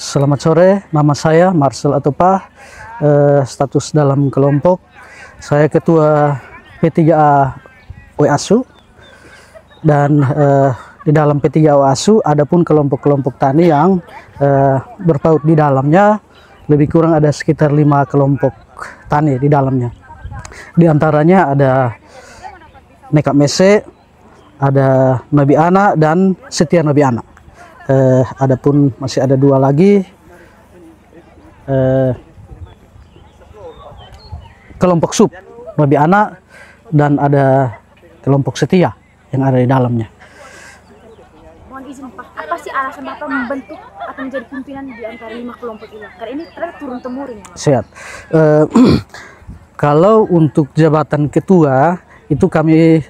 Selamat sore, nama saya Marcel Atopah, status dalam kelompok. Saya ketua P3A OASU, dan di dalam P3A OASU ada pun kelompok-kelompok tani yang berpaut di dalamnya. Lebih kurang ada sekitar 5 kelompok tani di dalamnya. Di antaranya ada Nekap Mese, ada Nabi Ana, dan Setia Nabi Ana. Adapun masih ada 2 lagi, kelompok sub Nabi Ana, dan ada kelompok Setia yang ada di dalamnya. Mohon izin Pak, apa sih alasan Bapak membentuk atau menjadi pimpinan di antara 5 kelompok ini? Karena ini ternyata turun-temurun. Siap. Kalau untuk jabatan ketua itu kami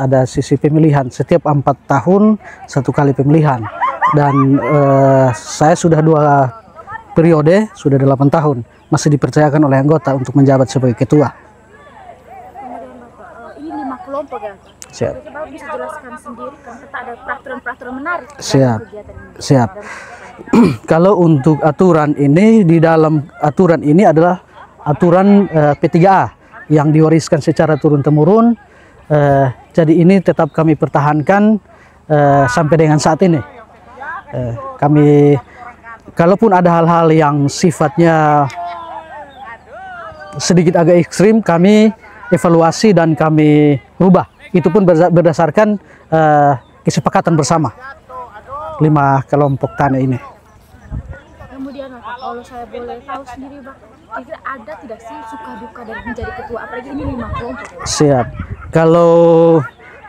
ada sisi pemilihan setiap 4 tahun 1 kali pemilihan, dan saya sudah 2 periode, sudah 8 tahun masih dipercayakan oleh anggota untuk menjabat sebagai ketua. Kemudian Bapak, ini 5 kelompok ya Pak? Siap. Jadi Bapak bisa jelaskan sendiri, kan serta ada peraturan-peraturan menarik Siap. dalam kegiatan ini. Siap. Kalau untuk aturan ini, di dalam aturan ini adalah aturan P3A yang diwariskan secara turun-temurun. Jadi ini tetap kami pertahankan sampai dengan saat ini. Kami, kalaupun ada hal-hal yang sifatnya sedikit agak ekstrim, kami evaluasi dan kami rubah. Itu pun berdasarkan kesepakatan bersama 5 kelompok tani ini. Kemudian Bapak, kalau saya boleh tahu sendiri Bapak, kira-kira ada tidak sih suka duka dari menjadi ketua, apalagi ini 5 kelompok? Siap. Kalau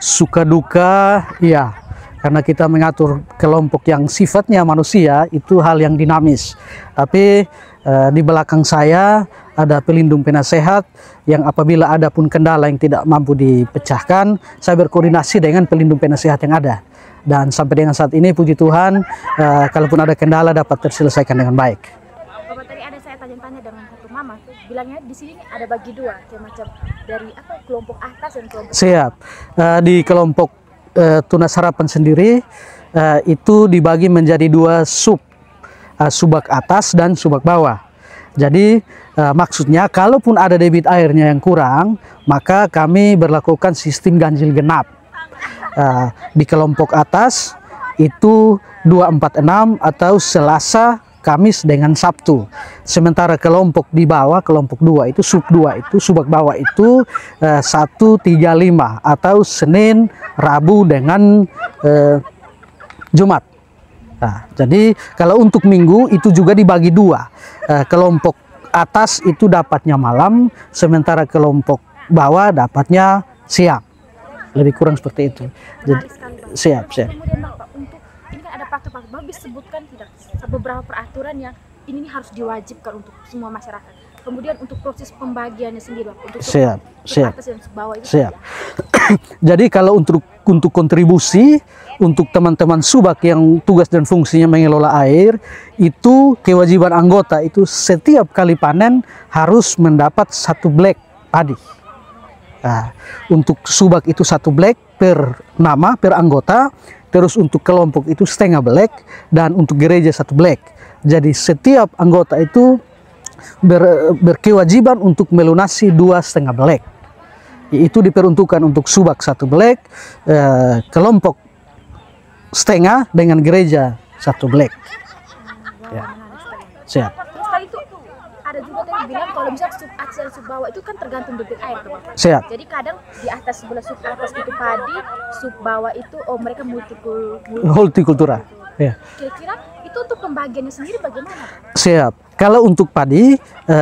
suka duka, iya, karena kita mengatur kelompok yang sifatnya manusia itu hal yang dinamis. Tapi di belakang saya ada pelindung penasehat yang apabila ada pun kendala yang tidak mampu dipecahkan, saya berkoordinasi dengan pelindung penasehat yang ada. Dan sampai dengan saat ini, puji Tuhan, kalaupun ada kendala dapat terselesaikan dengan baik. Bapak, tadi ada saya tanya-tanya dengan satu mama, tuh, bilangnya di sini ada bagi 2, kayak macam dari apa, kelompok atas dan kelompok bawah. Siap. Di kelompok Tunas Harapan sendiri itu dibagi menjadi 2 sub, subak atas dan subak bawah. Jadi maksudnya kalaupun ada debit airnya yang kurang, maka kami berlakukan sistem ganjil genap. Di kelompok atas itu 246 atau Selasa, Kamis dengan Sabtu. Sementara kelompok di bawah, kelompok 2 itu sub 2 itu subak bawah itu 135 atau Senin, Rabu dengan Jumat. Nah, jadi kalau untuk minggu itu juga dibagi 2. Kelompok atas itu dapatnya malam, sementara kelompok bawah dapatnya siang. Lebih kurang seperti itu. Jadi, siap. Kemudian Bapak, untuk ini kan ada peraturan, Bapak bisa sebutkan tidak beberapa peraturan yang ini harus diwajibkan untuk semua masyarakat. Kemudian untuk proses pembagiannya sendiri Bapak, untuk siap. atas dan bawah itu. Siap. Jadi kalau untuk kontribusi untuk teman-teman subak yang tugas dan fungsinya mengelola air, itu kewajiban anggota itu setiap kali panen harus mendapat 1 blek padi. Nah, untuk subak itu 1 blek per nama, per anggota. Terus untuk kelompok itu setengah blek, dan untuk gereja 1 blek. Jadi setiap anggota itu berkewajiban untuk melunasi 2,5 blek. Itu diperuntukkan untuk subak 1 blek, kelompok setengah, dengan gereja 1 blek. Ya. Siap. Terus tadi itu ada juga tadi bilang kalau misalnya sub atas dan sub bawah itu kan tergantung debit air tuh Bapak. Siap. Jadi kadang di atas sebelah sub atas itu padi, sub bawah itu mereka Hortikultura. Ya. Kira-kira itu untuk pembagiannya sendiri bagaimana Pak? Siap. Kalau untuk padi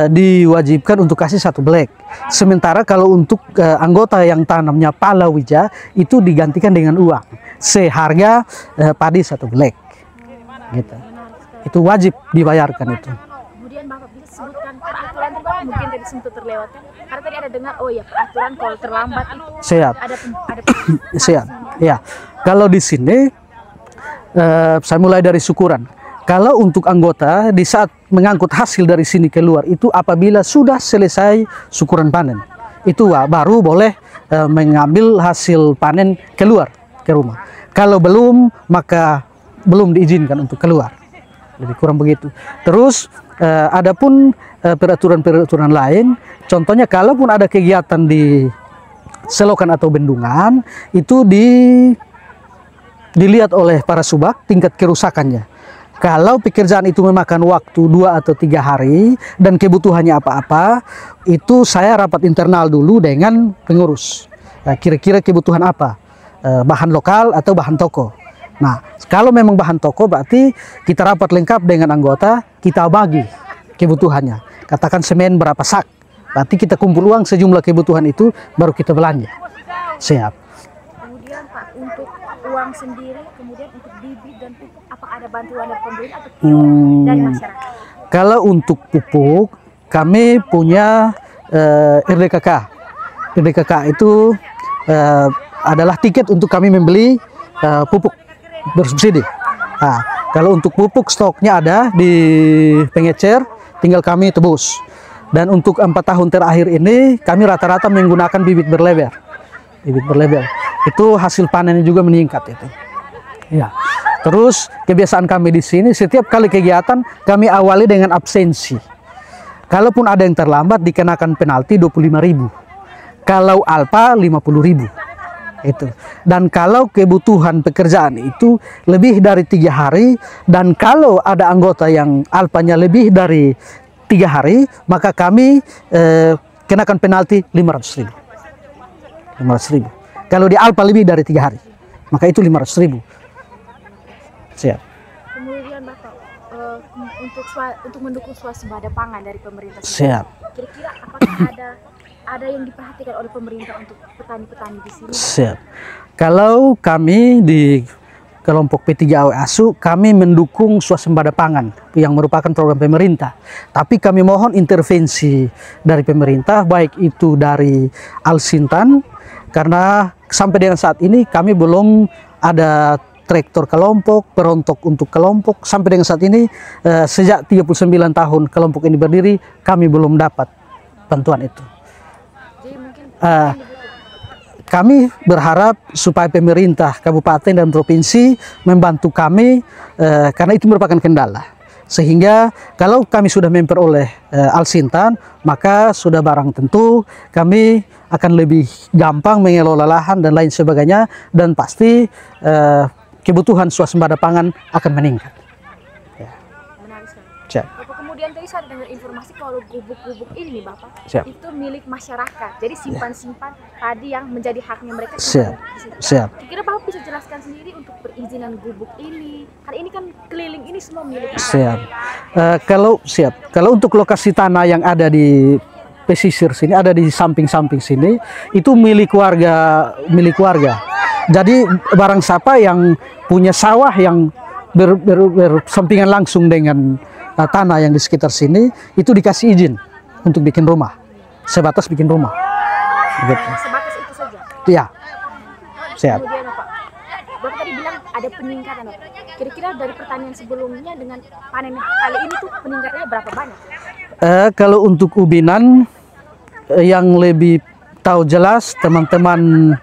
diwajibkan untuk kasih 1 blek. Sementara kalau untuk anggota yang tanamnya palawija itu digantikan dengan uang seharga padi 1 blek. Gitu. Itu wajib dibayarkan itu. Kemudian Bapak bisa sebutkan peraturan Bapak, mungkin tadi sempat terlewatkan. Karena tadi ada dengar, oh ya peraturan kalau terlambat itu Siap. ada Siap. Ya. Kalau di sini saya mulai dari syukuran. Kalau untuk anggota di saat mengangkut hasil dari sini keluar itu apabila sudah selesai syukuran panen, itu baru boleh mengambil hasil panen keluar ke rumah. Kalau belum, maka belum diizinkan untuk keluar. lebih kurang begitu. Terus adapun peraturan-peraturan lain, contohnya kalaupun ada kegiatan di selokan atau bendungan, itu dilihat oleh para subak tingkat kerusakannya. Kalau pekerjaan itu memakan waktu 2 atau 3 hari dan kebutuhannya apa-apa, itu saya rapat internal dulu dengan pengurus. Kira-kira kebutuhan apa? Bahan lokal atau bahan toko. Nah, kalau memang bahan toko berarti kita rapat lengkap dengan anggota, kita bagi kebutuhannya. Katakan semen berapa sak, berarti kita kumpul uang sejumlah kebutuhan itu baru kita belanja. Siap. Kemudian Pak, untuk uang sendiri, kemudian untuk bibit dan pupuk, apakah ada bantuan dari pemerintah atau dari masyarakat? Kalau untuk pupuk, kami punya RDKK. RDKK itu adalah tiket untuk kami membeli pupuk bersubsidi. Nah, kalau untuk pupuk stoknya ada di pengecer, tinggal kami tebus. Dan untuk 4 tahun terakhir ini kami rata-rata menggunakan bibit berlebar. Bibit berlebar itu hasil panennya juga meningkat itu. Ya. Terus kebiasaan kami di sini setiap kali kegiatan kami awali dengan absensi. Kalaupun ada yang terlambat dikenakan penalti 25.000. Kalau alpa 50.000. Itu. Dan kalau kebutuhan pekerjaan itu lebih dari 3 hari, dan kalau ada anggota yang alpanya lebih dari 3 hari, maka kami kenakan penalti 500.000. 500.000. Kalau di alpa lebih dari 3 hari, maka itu 500.000. Siap. Kemudian Bapak, untuk mendukung swasembada pangan dari pemerintah, siap. Kira-kira apakah ada yang diperhatikan oleh pemerintah untuk petani-petani di sini? Siap. Kalau kami di kelompok P3AW ASU, kami mendukung swasembada pangan yang merupakan program pemerintah. Tapi kami mohon intervensi dari pemerintah, baik itu dari Alsintan, karena sampai dengan saat ini kami belum ada traktor kelompok, perontok untuk kelompok. Sampai dengan saat ini, sejak 39 tahun kelompok ini berdiri, kami belum dapat bantuan itu. Jadi mungkin kami berharap supaya pemerintah kabupaten dan provinsi membantu kami, karena itu merupakan kendala. Sehingga kalau kami sudah memperoleh Alsintan, maka sudah barang tentu kami akan lebih gampang mengelola lahan dan lain sebagainya, dan pasti kebutuhan swasembada pangan akan meningkat. Ya. Menarik sekali. Siap. Bapak, kemudian tadi saya dengar informasi kalau gubuk-gubuk ini Bapak, Siap. itu milik masyarakat. Jadi simpan-simpan padi yang menjadi haknya mereka. Siap. Di situ. Siap. Kira-kira Bapak bisa jelaskan sendiri untuk perizinan gubuk ini? Karena ini kan keliling ini semua milik masyarakat. Siap. Kalau untuk lokasi tanah yang ada di pesisir sini, ada di samping-samping sini, itu milik warga. Jadi barang siapa yang punya sawah yang bersampingan langsung dengan tanah yang di sekitar sini, itu dikasih izin untuk bikin rumah, sebatas bikin rumah. Gitu. Sebatas itu saja? Iya. Siap. Kemudian Bapak tadi bilang ada peningkatan. Kira-kira dari pertanian sebelumnya dengan panen kali ini tuh peningkatannya berapa banyak? Kalau untuk ubinan, yang lebih tahu jelas teman-teman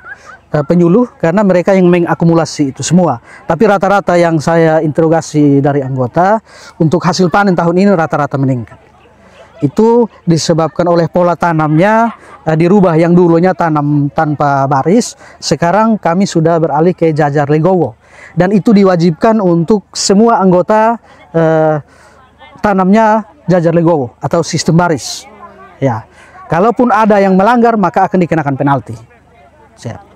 penyuluh, karena mereka yang mengakumulasi itu semua. Tapi rata-rata yang saya interogasi dari anggota, untuk hasil panen tahun ini rata-rata meningkat. Itu disebabkan oleh pola tanamnya dirubah, yang dulunya tanam tanpa baris, sekarang kami sudah beralih ke jajar legowo. Dan itu diwajibkan untuk semua anggota, tanamnya jajar legowo atau sistem baris. Ya, kalaupun ada yang melanggar maka akan dikenakan penalti. Siap.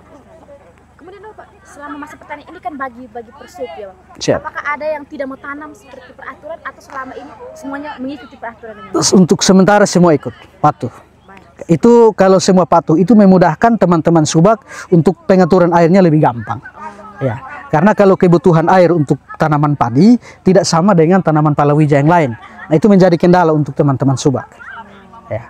Selama masa pertanian ini kan bagi per sup ya, Bang. Siap. Apakah ada yang tidak mau tanam seperti peraturan atau selama ini semuanya mengikuti peraturan ini? Untuk sementara semua ikut patuh. Baik. Itu kalau semua patuh itu memudahkan teman-teman subak untuk pengaturan airnya lebih gampang. Ya, karena kalau kebutuhan air untuk tanaman padi tidak sama dengan tanaman palawija yang lain. Nah, itu menjadi kendala untuk teman-teman subak. Ya.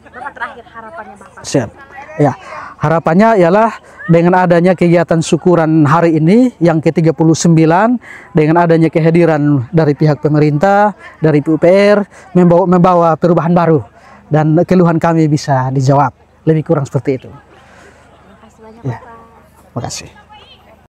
Bapak, terakhir harapannya Bapak? Siap. Ya, harapannya ialah dengan adanya kegiatan syukuran hari ini yang ke-39, dengan adanya kehadiran dari pihak pemerintah, dari PUPR, membawa perubahan baru, dan keluhan kami bisa dijawab. Lebih kurang seperti itu. Terima kasih banyak, Ya. Bapak. Terima kasih.